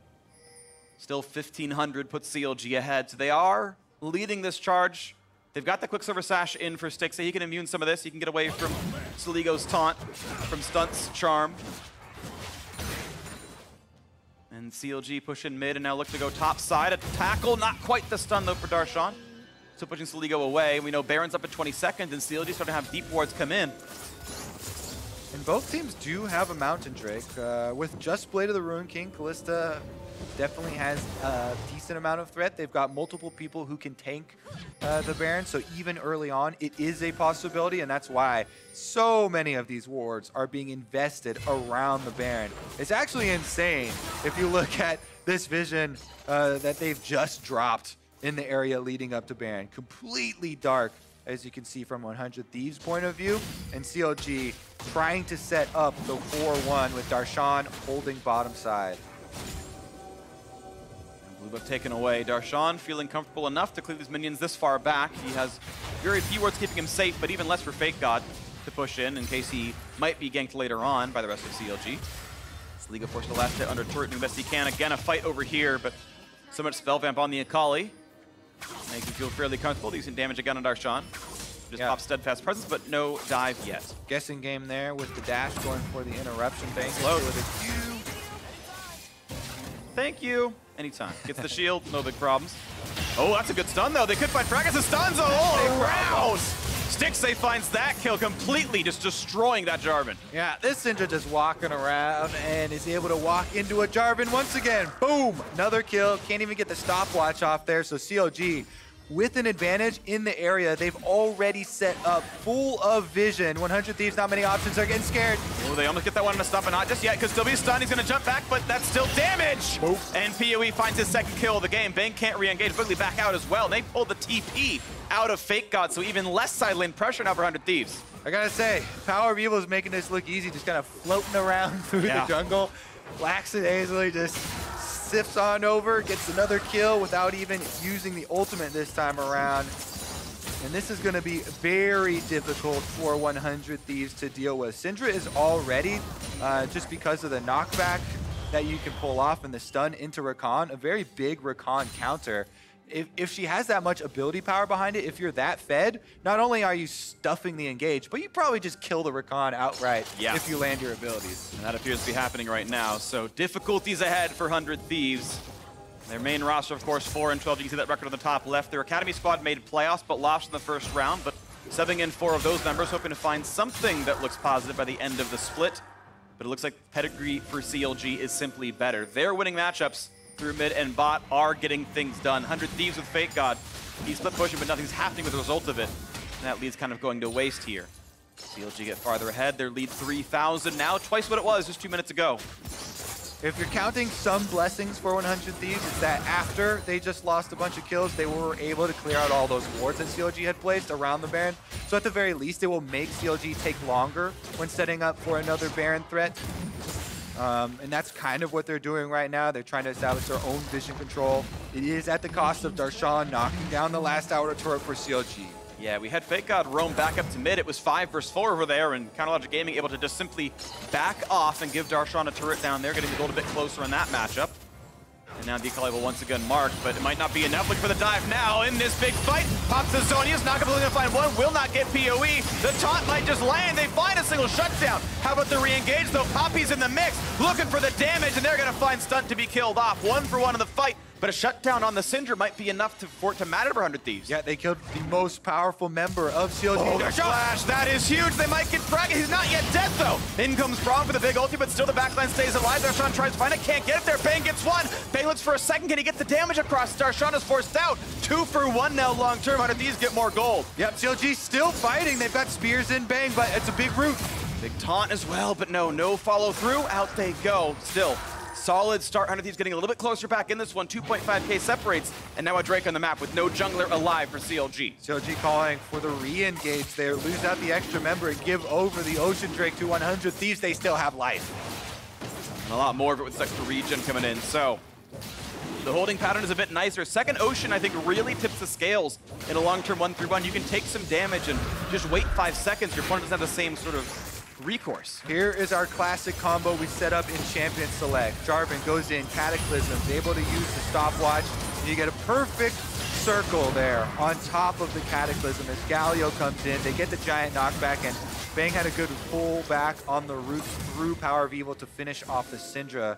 S1: Still 1,500 puts CLG ahead, so they are leading this charge. They've got the Quicksilver Sash in for Stixxay. He can immune some of this. He can get away from Soligo's taunt, from Stunt's charm. And CLG push in mid and now look to go top side. A tackle, not quite the stun though for Darshan. So pushing Soligo away. We know Baron's up at 20 seconds and CLG starting to have deep wards come in.
S2: And both teams do have a Mountain Drake. With just Blade of the Ruin King, Kalista definitely has a decent amount of threat. They've got multiple people who can tank the Baron, so even early on, it is a possibility, and that's why so many of these wards are being invested around the Baron. It's actually insane if you look at this vision that they've just dropped in the area leading up to Baron. Completely dark, as you can see from 100 Thieves' point of view, and CLG trying to set up the 4-1 with Darshan holding bottom side.
S1: Blue buff taken away. Darshan feeling comfortable enough to clear these minions this far back. He has very few wards keeping him safe, but even less for FakeGod to push in case he might be ganked later on by the rest of CLG. Soligo forced the last hit under turret, doing best he can. Again, a fight over here, but so much spell vamp on the Akali. Makes him feel fairly comfortable. Decent damage again on Darshan. Just pops steadfast presence, but no dive yet.
S2: Guessing game there with the dash going for the interruption. Thanks.
S1: Low.
S2: With a Q.
S1: Thank you. Anytime. Gets the shield, no big problems. Oh, that's a good stun, though. They could find Fragas' stuns. Oh, round! Stixxay finds that kill completely, just destroying that Jarvan.
S2: Yeah, this Syndra just walking around and is able to walk into a Jarvan once again. Boom! Another kill. Can't even get the stopwatch off there, so CLG with an advantage in the area. They've already set up full of vision. 100 Thieves, not many options. They're getting scared.
S1: Oh, they almost get that one to stop, but not just yet. Could still be stunned. He's going to jump back, but that's still damage.
S2: Oof.
S1: And PoE finds his second kill of the game. Bang can't re-engage. Wiggily back out as well. And they pulled the TP out of FakeGod, so even less side lane pressure now for 100 Thieves.
S2: I gotta say, PowerOfEvil is making this look easy, just kind of floating around through the jungle. Lackadaisically just sifts on over, gets another kill without even using the ultimate this time around. And this is going to be very difficult for 100 Thieves to deal with. Syndra is already, just because of the knockback that you can pull off and the stun into Rakan, a very big Rakan counter. If she has that much ability power behind it, if you're that fed, not only are you stuffing the engage, but you probably just kill the Rakan outright if you land your abilities.
S1: And that appears to be happening right now. So difficulties ahead for 100 Thieves. Their main roster, of course, 4-12. You can see that record on the top left. Their Academy squad made playoffs, but lost in the first round. But subbing in 4 of those members, hoping to find something that looks positive by the end of the split. But it looks like pedigree for CLG is simply better. Their winning matchups through mid and bot are getting things done. 100 Thieves with FakeGod. He's split pushing, but nothing's happening with the result of it. And that lead's kind of going to waste here. CLG get farther ahead. Their lead 3,000 now, twice what it was just 2 minutes ago.
S2: If you're counting some blessings for 100 Thieves, it's that after they just lost a bunch of kills, they were able to clear out all those wards that CLG had placed around the Baron. So at the very least, it will make CLG take longer when setting up for another Baron threat. And that's kind of what they're doing right now. They're trying to establish their own vision control. It is at the cost of Darshan knocking down the last hour turret for CLG.
S1: Yeah, we had FakeGod roam back up to mid. It was 5 versus 4 over there, and Counterlogic Gaming able to just simply back off and give Darshan a turret down there, getting the gold a bit closer in that matchup. And now the Akali will once again mark, but it might not be enough. Look for the dive now in this big fight. Pops the Zonia's not going to find one, will not get PoE. The taunt might just land. They find a single shutdown. How about the re-engage though? Poppy's in the mix, looking for the damage, and they're going to find Stunt to be killed off. 1 for 1 in the fight. But a shutdown on the Syndra might be enough for it to matter for 100 Thieves.
S2: Yeah, they killed the most powerful member of CLG.
S1: Oh, the flash, that is huge. They might get Fragas. He's not yet dead, though. In comes Braum for the big ulti, but still the backline stays alive. Darshan tries to find it, can't get it there. Bang gets one. Bang looks for a second. Can he get the damage across? Darshan is forced out. 2 for 1 now long term. 100 Thieves get more gold.
S2: Yep, CLG still fighting. They've got spears in Bang, but it's a big root.
S1: Big taunt as well, but no follow through. Out they go. Still. Solid start. 100 Thieves getting a little bit closer back in this one. 2.5k separates, and now a Drake on the map with no jungler alive for CLG.
S2: CLG calling for the re-engage there. Lose out the extra member and give over the Ocean Drake to 100 Thieves. They still have life.
S1: And a lot more of it with this extra regen coming in. So the holding pattern is a bit nicer. Second Ocean, I think, really tips the scales in a long-term 1-3-1. You can take some damage and just wait 5 seconds. Your opponent doesn't have the same sort of recourse.
S2: Here is our classic combo we set up in Champion Select. Jarvan goes in, Cataclysm, able to use the stopwatch. You get a perfect circle there on top of the Cataclysm as Galio comes in. They get the giant knockback, and Bang had a good pull back on the route through PowerOfEvil to finish off the Syndra.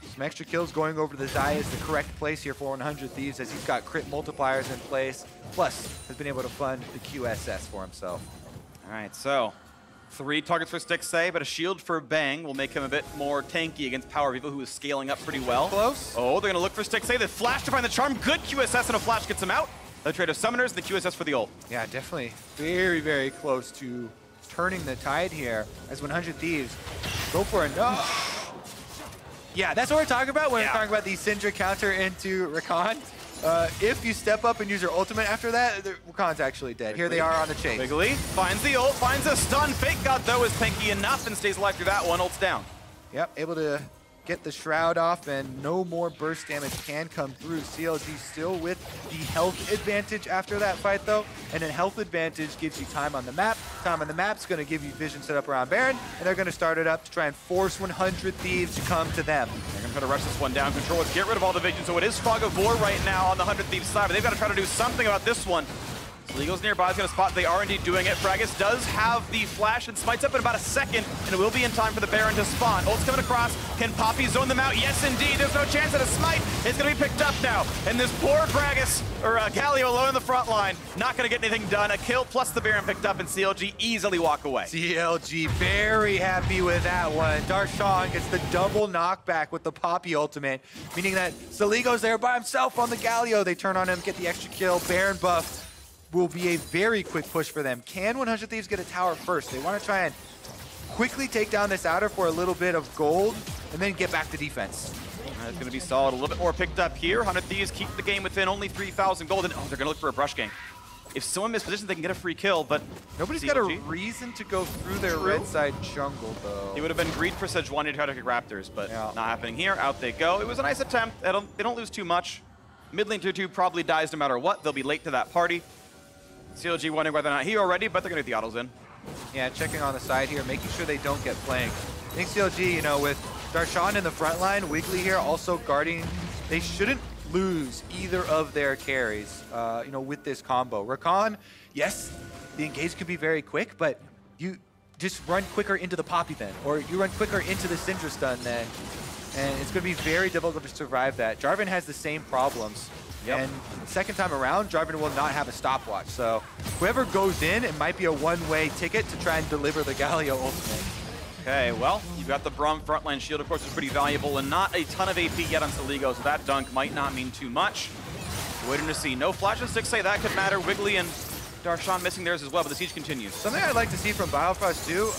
S2: Some extra kills going over to the Xayah is the correct place here for 100 Thieves as he's got crit multipliers in place, plus has been able to fund the QSS for himself.
S1: All right, so 3 targets for Stixxay, but a shield for Bang will make him a bit more tanky against PowerOfEvil, who is scaling up pretty well.
S2: Close.
S1: Oh, they're going to look for Stixxay. They flash to find the charm. Good QSS, and a flash gets him out. The trade of summoners and the QSS for the ult.
S2: Yeah, definitely very, very close to turning the tide here as 100 Thieves go for a no. Yeah, that's what we're talking about when we're talking about the Syndra counter into Rakan. If you step up and use your ultimate after that, Rakan's actually dead. Here they are on the chase.
S1: Wiggily finds the ult, finds a stun. FakeGod, though, is tanky enough and stays alive through that one. Ult's down.
S2: Yep, able to get the shroud off, and no more burst damage can come through. CLG still with the health advantage after that fight, though, and a health advantage gives you time on the map. Time on the map's going to give you vision set up around Baron, and they're going to start it up to try and force 100 Thieves to come to them.
S1: They're going to try to rush this one down. Control it, get rid of all the vision, so it is Fog of War right now on the 100 Thieves side, but they've got to try to do something about this one. Soligo's nearby, is going to spot. They are indeed doing it. Fragas does have the flash and smites up in about a second, and it will be in time for the Baron to spawn. Ult's coming across. Can Poppy zone them out? Yes, indeed. There's no chance at a smite. It's going to be picked up now. And this poor Fragas, or Galio alone in the front line, not going to get anything done. A kill plus the Baron picked up, and CLG easily walk away.
S2: CLG very happy with that one. Darshan gets the double knockback with the Poppy ultimate, meaning that Soligo's there by himself on the Galio. They turn on him, get the extra kill. Baron buff will be a very quick push for them. Can 100 Thieves get a tower first? They want to try and quickly take down this outer for a little bit of gold and then get back to defense.
S1: It's going to be solid. A little bit more picked up here. 100 Thieves keep the game within only 3,000 gold. And they're going to look for a brush gank. If someone mispositions, they can get a free kill, but
S2: nobody's
S1: CLG
S2: got a reason to go through their red side jungle, though.
S1: It would have been greed for Sejuani to try to kick Raptors, but not happening here. Out they go. It was a nice attempt. They don't lose too much. Mid lane 2-2 probably dies no matter what. They'll be late to that party. CLG wondering whether or not here already, but they're going to get the autos in.
S2: Yeah, checking on the side here, making sure they don't get flanked. I think CLG, you know, with Darshan in the front line, Wiggily here also guarding, they shouldn't lose either of their carries, you know, with this combo. Rakan, yes, the engage could be very quick, but you just run quicker into the Poppy then, or you run quicker into the Syndra stun then, and it's going to be very difficult to survive that. Jarvan has the same problems. And second time around, Jarvan will not have a stopwatch. So whoever goes in, it might be a one-way ticket to try and deliver the Galio ultimate.
S1: Okay, well, you've got the Braum frontline shield, of course, is pretty valuable, and not a ton of AP yet on Soligo, so that dunk might not mean too much. Waiting to see. No flash and Stixxay, that could matter. Wiggily and Darshan missing theirs as well, but the siege continues.
S2: Something I'd like to see from Biofrost too,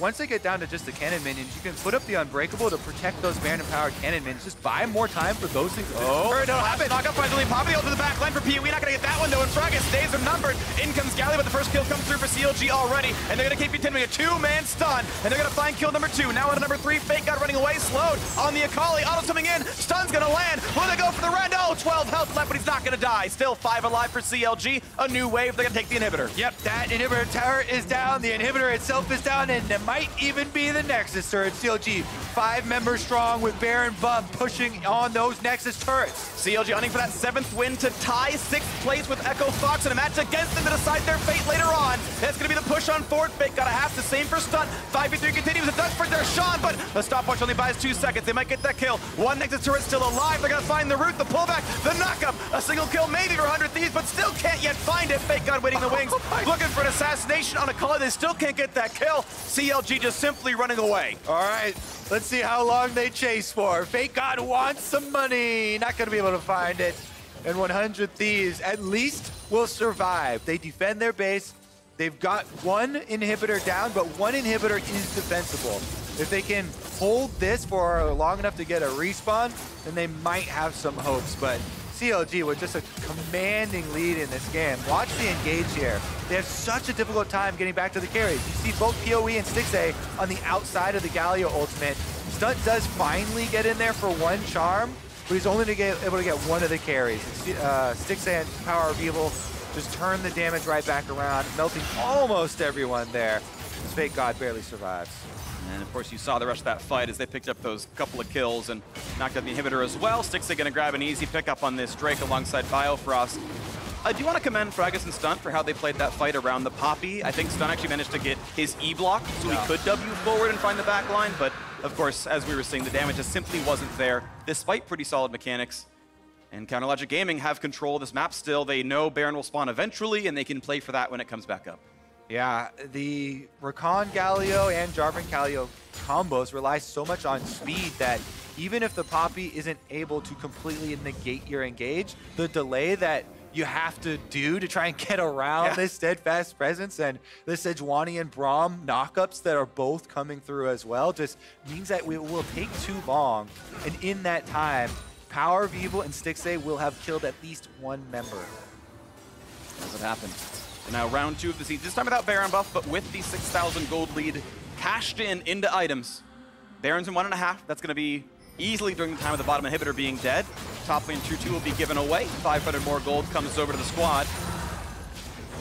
S2: once they get down to just the cannon minions, you can put up the Unbreakable to protect those Baron and Power cannon minions. Just buy more time for those things.
S1: Oh, no, happen. Knock up finally. Popping the ult to the back line for PoE. Not going to get that one though, and Fragas days are numbered. In comes Galio, but the first kill comes through for CLG already, and they're going to keep continuing a 2-man stun, and they're going to find kill number 2. Now on number 3, FakeGod running away, slowed on the Akali. Auto's coming in, stun's going to land. Will they go for the rend? Oh, 12 health left, but he's not going to die. Still 5 alive for CLG. A new wave, they're going to take the inhibitor.
S2: Yep, that inhibitor tower is down, the inhibitor itself is down, and it might even be the Nexus turret. CLG, 5 members strong with Baron Bump pushing on those Nexus turrets.
S1: CLG hunting for that 7th win to tie 6th place with Echo Fox in a match against them to decide their fate later on. That's going to be the push on forward. FakeGod a half, the same for Stunt. 5v3 continues, a dust for Darshan, but the stopwatch only buys 2 seconds. They might get that kill. One Nexus turret still alive. They're going to find the root, the pullback, the knockup. A single kill maybe for 100 Thieves, but still can't yet find it. FakeGod waiting the wings, looking for an assassination on Akali. They still can't get that kill. CLG just simply running away.
S2: All right, let's see how long they chase for. FakeGod wants some money. Not going to be able to find it. And 100 Thieves at least will survive. They defend their base. They've got 1 inhibitor down, but 1 inhibitor is defensible. If they can hold this for long enough to get a respawn, then they might have some hopes. But CLG with just a commanding lead in this game. Watch the engage here. They have such a difficult time getting back to the carries. You see both PoE and Stixxay on the outside of the Galio ultimate. Stunt does finally get in there for 1 charm, but he's only able to get 1 of the carries. Stixxay and PowerOfEvil just turn the damage right back around, melting almost everyone there. FakeGod barely survives.
S1: And of course, you saw the rest of that fight as they picked up those couple of kills and knocked out the inhibitor as well. Stixxay gonna grab an easy pickup on this Drake alongside Biofrost. I do want to commend Fragas and Stunt for how they played that fight around the Poppy. I think Stunt actually managed to get his E block, so he could W forward and find the back line, but of course, as we were seeing, the damage just simply wasn't there. Despite pretty solid mechanics. And Counterlogic Gaming have control of this map still. They know Baron will spawn eventually, and they can play for that when it comes back up.
S2: Yeah, the Rakan Galio and Jarvan Galio combos rely so much on speed that even if the Poppy isn't able to completely negate your engage, the delay that you have to do to try and get around this steadfast presence and the Sejuani and Braum knockups that are both coming through as well just means that it will take too long. And in that time, PowerOfEvil and Stixxay will have killed at least 1 member.
S1: As it happened. So now round 2 of the siege, this time without Baron buff, but with the 6,000 gold lead cashed in into items. Baron's in 1.5. That's going to be easily during the time of the bottom inhibitor being dead. Top lane 2-2 will be given away. 500 more gold comes over to the squad.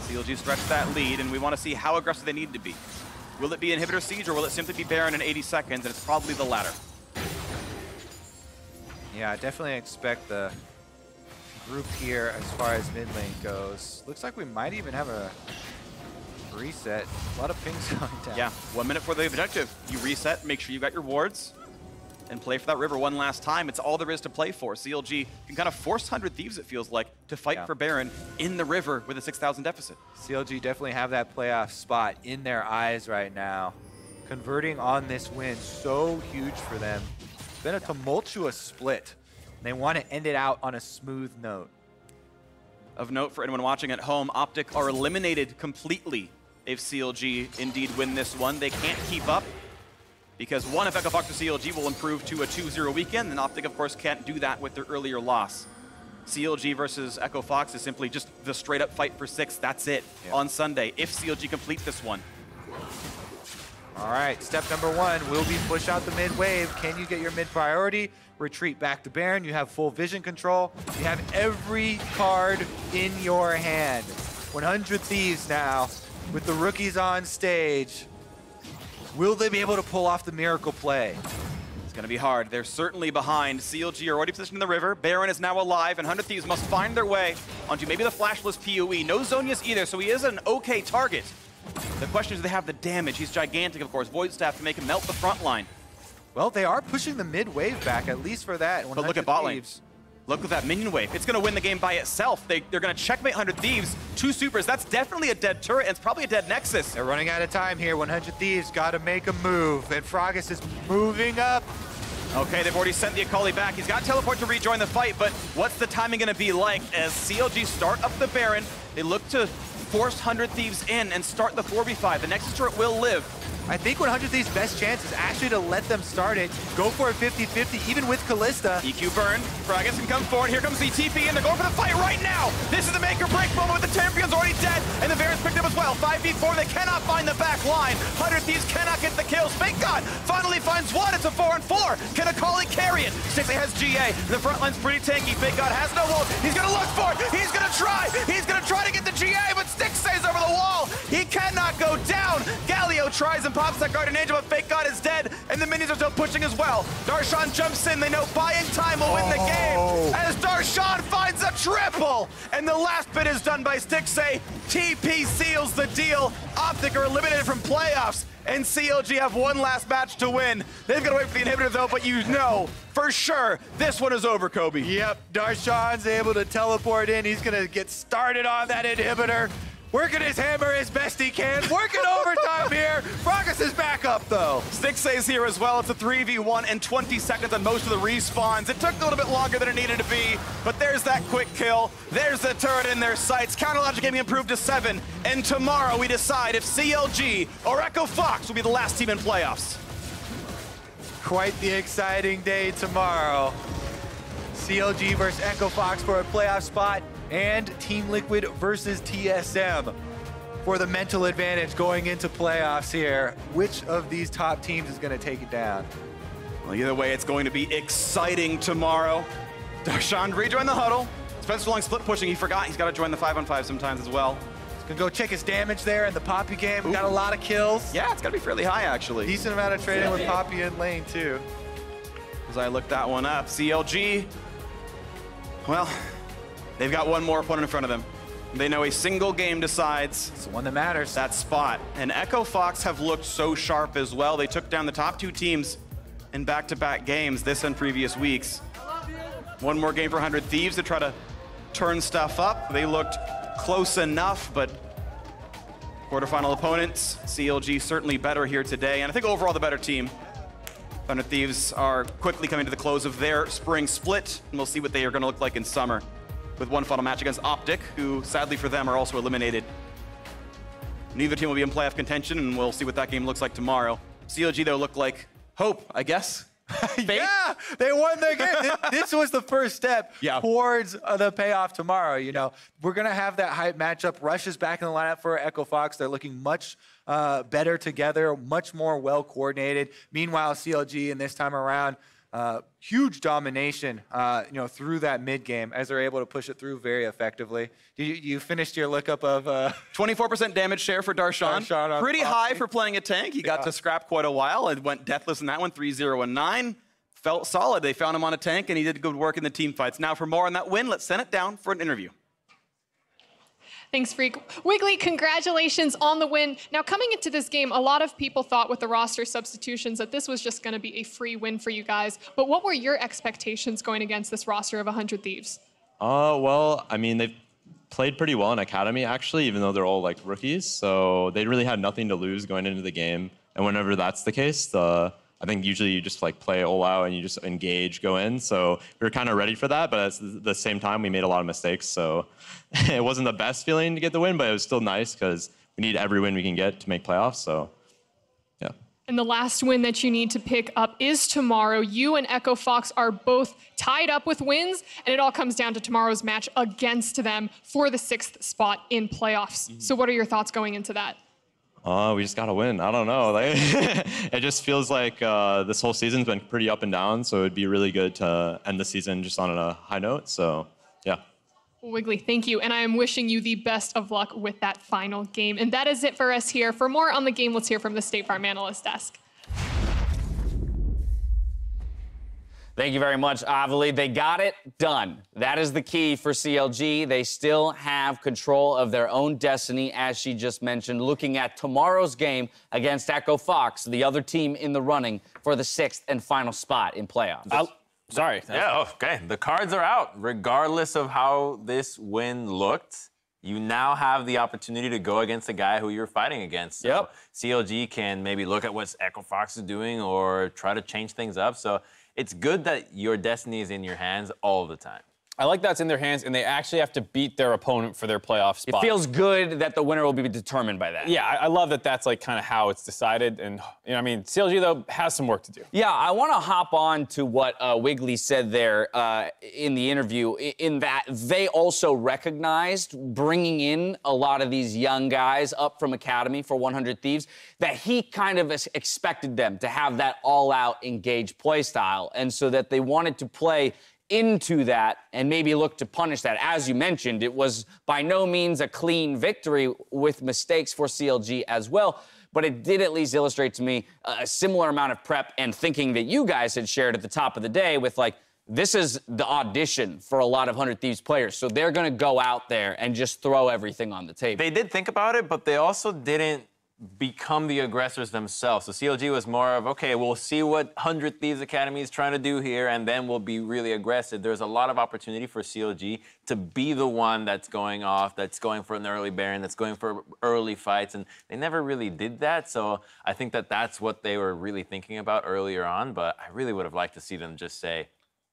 S1: CLG stretched that lead, and we want to see how aggressive they need to be. Will it be inhibitor siege, or will it simply be Baron in 80 seconds? And it's probably the latter.
S2: Yeah, I definitely expect the group here as far as mid lane goes. Looks like we might even have a reset. A lot of pings going down.
S1: Yeah, 1 minute for the objective. You reset, make sure you got your wards, and play for that river one last time. It's all there is to play for. CLG can kind of force 100 Thieves, it feels like, to fight for Baron in the river with a 6,000 deficit.
S2: CLG definitely have that playoff spot in their eyes right now. Converting on this win, so huge for them. It's been a tumultuous split. They want to end it out on a smooth note.
S1: Of note for anyone watching at home, Optic are eliminated completely if CLG indeed win this one. They can't keep up because one, if Echo Fox or CLG will improve to a 2-0 weekend, then Optic, of course, can't do that with their earlier loss. CLG versus Echo Fox is simply just the straight-up fight for 6. That's it on Sunday, if CLG complete this one.
S2: All right, step number 1 will be push out the mid wave. Can you get your mid priority? Retreat back to Baron. You have full vision control. You have every card in your hand. 100 Thieves now with the rookies on stage. Will they be able to pull off the miracle play?
S1: It's going to be hard. They're certainly behind. CLG are already positioned in the river. Baron is now alive, and 100 Thieves must find their way onto maybe the flashless PoE. No Zonius either, so he is an okay target. The question is, do they have the damage? He's gigantic, of course. Void Staff to make him melt the front line.
S2: Well, they are pushing the mid wave back, at least for that.
S1: But look at bot lane. Look at that minion wave. It's going to win the game by itself. They're going to checkmate 100 Thieves. 2 supers. That's definitely a dead turret, and it's probably a dead nexus.
S2: They're running out of time here. 100 Thieves got to make a move, and Fragas is moving up.
S1: Okay, they've already sent the Akali back. He's got teleport to rejoin the fight, but what's the timing going to be like as CLG start up the Baron? They look to force 100 Thieves in and start the 4v5. The Nexus turret will live.
S2: I think 100 Thieves' best chance is actually to let them start it, go for a 50-50, even with Kalista.
S1: EQ burn, Fragas can come forward, here comes the TP, and they're going for the fight right now! This is the make or break moment with the Champion's already dead, and the Baron's picked up as well. 5v4, they cannot find the back line. 100 Thieves cannot get the kills. FakeGod finally finds one, it's a 4-on-4. Can Akali carry it? Stixxay has GA, the front line's pretty tanky. FakeGod has no ult, he's gonna look for it, he's gonna try to get the GA, but Stixxay's over the wall! He cannot go down! Galio tries and pops that Guardian Angel, but FakeGod is dead, and the minions are still pushing as well. Darshan jumps in, they know buying time will win the game, as Darshan finds a triple! And the last bit is done by Stixxay. TP seals the deal. Optic are eliminated from playoffs, and CLG have one last match to win. They've got to wait for the inhibitor though, but you know, for sure, this one is over, Kobe.
S2: Yep, Darshan's able to teleport in. He's gonna get started on that inhibitor. Working his hammer as best he can. Working overtime here. Fragas is back up, though.
S1: Stixxay's here as well. It's a 3v1 in 20 seconds on most of the respawns. It took a little bit longer than it needed to be, but there's that quick kill. There's the turret in their sights. Counter-logic getting improved to 7. And tomorrow we decide if CLG or Echo Fox will be the last team in playoffs.
S2: Quite the exciting day tomorrow. CLG versus Echo Fox for a playoff spot, and Team Liquid versus TSM for the mental advantage going into playoffs here. Which of these top teams is going to take it down?
S1: Well, either way, it's going to be exciting tomorrow. Darshan rejoined the huddle. Spencer Long split pushing. He forgot he's got to join the 5-on-5 sometimes as well.
S2: He's going to go check his damage there in the Poppy game. Ooh. Got a lot of kills.
S1: Yeah, it's got to be fairly high, actually.
S2: Decent amount of trading with Poppy in lane, too.
S1: As I looked that one up, CLG, well, they've got one more opponent in front of them. They know a single game decides.
S2: It's the one that matters.
S1: That spot. And Echo Fox have looked so sharp as well. They took down the top 2 teams in back-to-back games this and previous weeks. One more game for 100 Thieves to try to turn stuff up. They looked close enough, but quarterfinal opponents, CLG certainly better here today. And I think overall the better team. 100 Thieves are quickly coming to the close of their spring split, and we'll see what they are going to look like in summer, with one final match against Optic, who sadly for them are also eliminated. Neither team will be in playoff contention, and we'll see what that game looks like tomorrow. CLG though look like hope, I guess.
S2: Yeah, they won their game. This was the first step towards the payoff tomorrow. You know, we're gonna have that hype matchup. Rush is back in the lineup for Echo Fox. They're looking much better together, much more well coordinated. Meanwhile, CLG in this time around, huge domination, you know, through that mid game as they're able to push it through very effectively. You finished your lookup of
S1: 24% damage share for Darshan. Pretty high for playing a tank. He got to scrap quite a while. It went deathless in that one, 3-0-9. Felt solid. They found him on a tank, and he did good work in the team fights. Now, for more on that win, let's send it down for an interview.
S3: Thanks, Phreak. Wiggily, congratulations on the win. Now, coming into this game, a lot of people thought with the roster substitutions that this was just going to be a free win for you guys. But what were your expectations going against this roster of 100 Thieves?
S5: Well, I mean, they've played pretty well in Academy, actually, even though they're all like rookies. So they really had nothing to lose going into the game. And whenever that's the case, I think usually you just like play all out and you just engage, go in. So we were kind of ready for that, but at the same time, we made a lot of mistakes. So it wasn't the best feeling to get the win, but it was still nice because we need every win we can get to make playoffs. So, yeah.
S3: And the last win that you need to pick up is tomorrow. You and Echo Fox are both tied up with wins, and it all comes down to tomorrow's match against them for the 6th spot in playoffs. So what are your thoughts going into that?
S5: We just got to win. I don't know. Like, it just feels like this whole season's been pretty up and down, so it'd be really good to end the season just on a high note. So, yeah.
S3: Wiggily, thank you. And I am wishing you the best of luck with that final game. And that is it for us here. For more on the game, let's hear from the State Farm Analyst Desk.
S6: Thank you very much, Avili. They got it done. That is the key for CLG. They still have control of their own destiny, as she just mentioned, looking at tomorrow's game against Echo Fox, the other team in the running for the 6th and final spot in playoffs.
S7: Sorry. Yeah, okay. The cards are out. Regardless of how this win looked, you now have the opportunity to go against the guy who you're fighting against. So CLG can maybe look at what Echo Fox is doing or try to change things up. So it's good that your destiny is in your hands all the time.
S8: I like that's in their hands, and they actually have to beat their opponent for their playoff spot.
S6: It feels good that the winner will be determined by that.
S8: Yeah, I love that that's like kind of how it's decided. And, you know, I mean, CLG, though, has some work to do.
S6: Yeah, I want to hop on to what Wiggily said there in the interview, in that they also recognized bringing in a lot of these young guys up from Academy for 100 Thieves, that he kind of expected them to have that all-out engaged play style, and so that they wanted to play into that and maybe look to punish that. As you mentioned, it was by no means a clean victory with mistakes for CLG as well, but it did at least illustrate to me a similar amount of prep and thinking that you guys had shared at the top of the day with, like, this is the audition for a lot of 100 Thieves players, so they're going to go out there and just throw everything on the table.
S7: They did think about it, but they also didn't become the aggressors themselves. So CLG was more of, okay, we'll see what 100 Thieves Academy is trying to do here, and then we'll be really aggressive. There's a lot of opportunity for CLG to be the one that's going off, that's going for an early Baron, that's going for early fights, and they never really did that. So I think that that's what they were really thinking about earlier on, but I really would have liked to see them just say,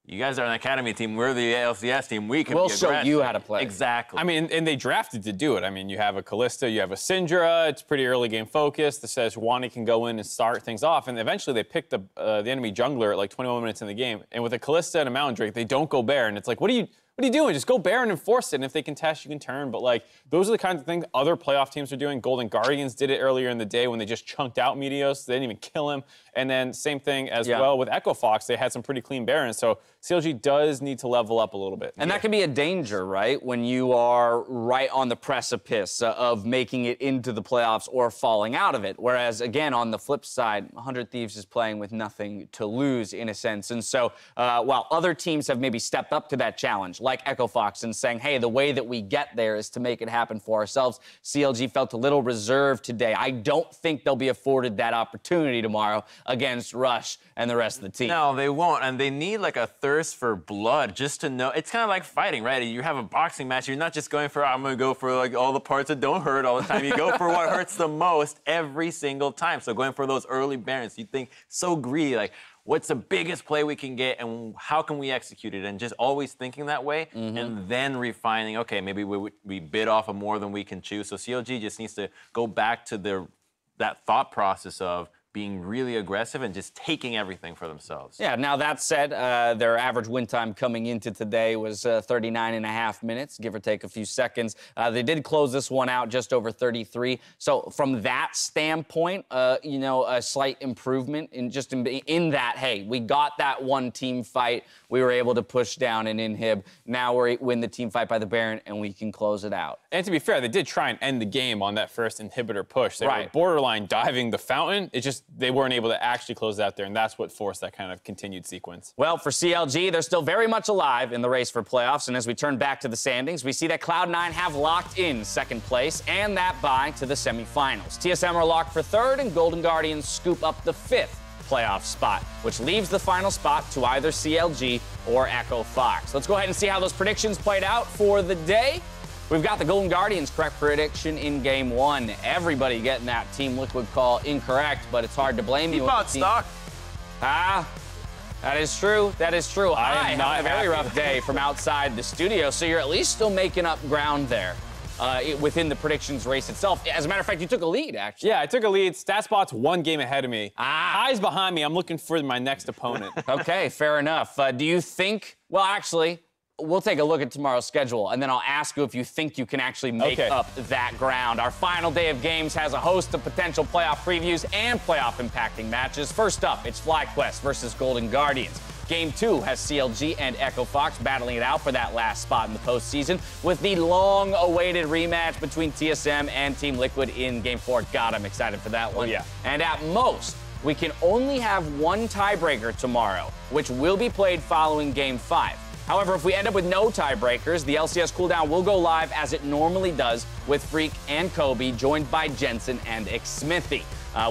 S7: you guys are an Academy team, we're the LCS team, we can
S6: we'll
S7: be aggressive.
S6: show you how to play.
S7: Exactly.
S8: I mean, and they drafted to do it. I mean, you have a Kalista, you have a Syndra, it's pretty early game focused. The Sejuani can go in and start things off, and eventually they picked the enemy jungler at like 21 minutes in the game. And with a Kalista and a Mountain Drake, they don't go Baron. It's like, what are you doing? Just go Baron and force it, and if they contest, you can turn. But, like, those are the kinds of things other playoff teams are doing. Golden Guardians did it earlier in the day when they just chunked out Meteos. They didn't even kill him. And then same thing as well with Echo Fox. They had some pretty clean Barons. So CLG does need to level up a little bit.
S6: And that can be a danger, right? When you are right on the precipice of making it into the playoffs or falling out of it. Whereas, again, on the flip side, 100 Thieves is playing with nothing to lose, in a sense. And so while other teams have maybe stepped up to that challenge, like Echo Fox, and saying, hey, the way that we get there is to make it happen for ourselves, CLG felt a little reserved today. I don't think they'll be afforded that opportunity tomorrow against Rush and the rest of the team.
S7: No, they won't, and they need like a thirst for blood just to know. It's kind of like fighting, right? You have a boxing match, you're not just going for, I'm gonna go for like all the parts that don't hurt all the time. You go for what hurts the most every single time. So going for those early Barons, you think so greedy, like, what's the biggest play we can get and how can we execute it? And just always thinking that way and then refining, okay, maybe we bit off of more than we can chew. So CLG just needs to go back to that thought process of being really aggressive and just taking everything for themselves.
S6: Yeah, now that said, their average win time coming into today was 39.5 minutes, give or take a few seconds. They did close this one out just over 33. So from that standpoint, you know, a slight improvement in that, hey, we got that one team fight. We were able to push down and inhib. Now we win the team fight by the Baron, and we can close it out.
S8: And to be fair, they did try and end the game on that first inhibitor push. They were borderline diving the fountain. It just, they weren't able to actually close it out there, and that's what forced that kind of continued sequence.
S6: Well, for CLG, they're still very much alive in the race for playoffs, and as we turn back to the standings, we see that Cloud9 have locked in second place and that bye to the semifinals. TSM are locked for third, and Golden Guardians scoop up the fifth playoff spot, which leaves the final spot to either CLG or Echo Fox. Let's go ahead and see how those predictions played out for the day. We've got the Golden Guardians correct prediction in game one. Everybody getting that Team Liquid call incorrect, but it's hard to blame you.
S7: Keep on stock.
S6: That is true. That is true. I
S8: am not
S6: had a very rough day from outside the studio, so you're at least still making up ground there within the predictions race itself. As a matter of fact, you took a lead, actually.
S8: Yeah, I took a lead. StatSpot's one game ahead of me. Eyes behind me. I'm looking for my next opponent.
S6: Okay, fair enough. Do you think, well, actually, we'll take a look at tomorrow's schedule, and then I'll ask you if you think you can actually make up that ground. Our final day of games has a host of potential playoff previews and playoff impacting matches. First up, it's FlyQuest versus Golden Guardians. Game 2 has CLG and Echo Fox battling it out for that last spot in the postseason, with the long-awaited rematch between TSM and Team Liquid in Game 4. God, I'm excited for that one.
S8: Oh, yeah.
S6: And at most, we can only have one tiebreaker tomorrow, which will be played following Game 5. However, if we end up with no tiebreakers, the LCS cooldown will go live as it normally does, with Phreak and Kobe, joined by Jensen and Xsmithy.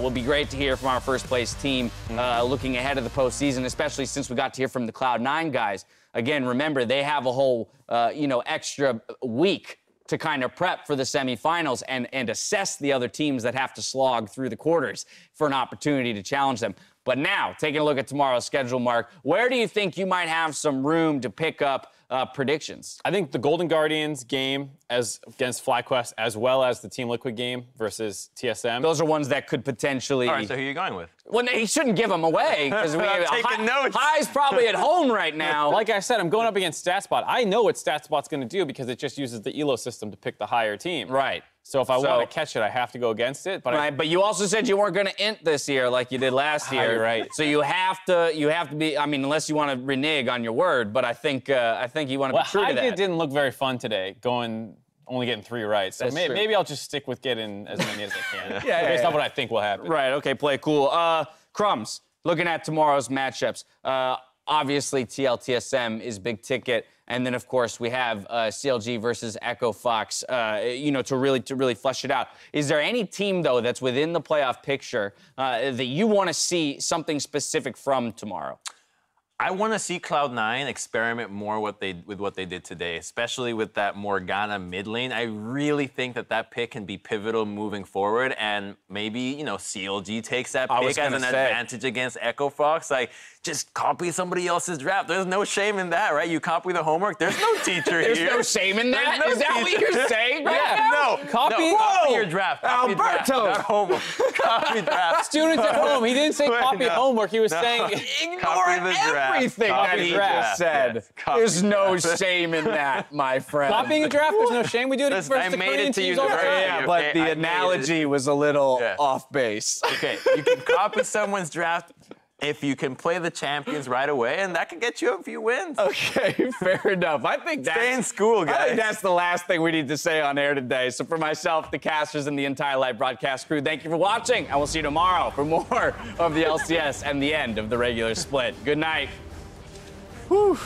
S6: Will be great to hear from our first place team looking ahead of the postseason, especially since we got to hear from the Cloud9 guys. Again, remember, they have a whole, extra week to kind of prep for the semifinals and assess the other teams that have to slog through the quarters for an opportunity to challenge them. But now, taking a look at tomorrow's schedule, Mark, where do you think you might have some room to pick up predictions?
S8: I think the Golden Guardians game against FlyQuest, as well as the Team Liquid game versus TSM.
S6: Those are ones that could potentially...
S7: All right, so who are you going with?
S6: Well, he shouldn't give them away, because we have
S7: taking notes.
S6: High's probably at home right now.
S8: Like I said, I'm going up against StatSpot. I know what StatSpot's going to do because it just uses the ELO system to pick the higher team.
S6: Right.
S8: So if I want to catch it, I have to go against it. But
S6: but you also said you weren't going to int this year like you did last year.
S8: You're right.
S6: So you have to be. I mean, unless you want to renege on your word, but I think you want to be true to that.
S8: It didn't look very fun today, only getting 3 right. So maybe I'll just stick with getting as many as I can. Based on what I think will happen.
S6: Right. Okay. Play cool. Crumbs. Looking at tomorrow's matchups. Obviously, TLTSM is big ticket. And then, of course, we have CLG versus Echo Fox, to really flesh it out. Is there any team, though, that's within the playoff picture that you want to see something specific from tomorrow?
S7: I want to see Cloud9 experiment more with what they did today, especially with that Morgana mid lane. I really think that pick can be pivotal moving forward, and maybe, CLG takes that pick as an advantage against Echo Fox. Like, just copy somebody else's draft. There's no shame in that, right? You copy the homework. There's no teacher here.
S6: There's no shame in that? Is that what you're saying right now?
S7: No. Copy your draft. Copy
S6: Alberto.
S7: Draft, not homework. Copy draft.
S8: Students at home. He didn't say copy homework. He was saying
S6: ignore everything that he just said.
S7: Yes.
S6: There's no shame in that, my friend.
S8: Copying a draft, there's no shame. We do it versus the Korean teams all the time.
S6: Yeah, but the analogy was a little off base.
S7: Okay, you can copy someone's draft if you can play the champions right away, and that can get you a few wins.
S6: Okay, fair enough. I think that's...
S7: Stay in school, guys.
S6: I think that's the last thing we need to say on air today. So for myself, the casters, and the entire live broadcast crew, thank you for watching, and we'll see you tomorrow for more of the LCS and the end of the regular split. Good night. Whew.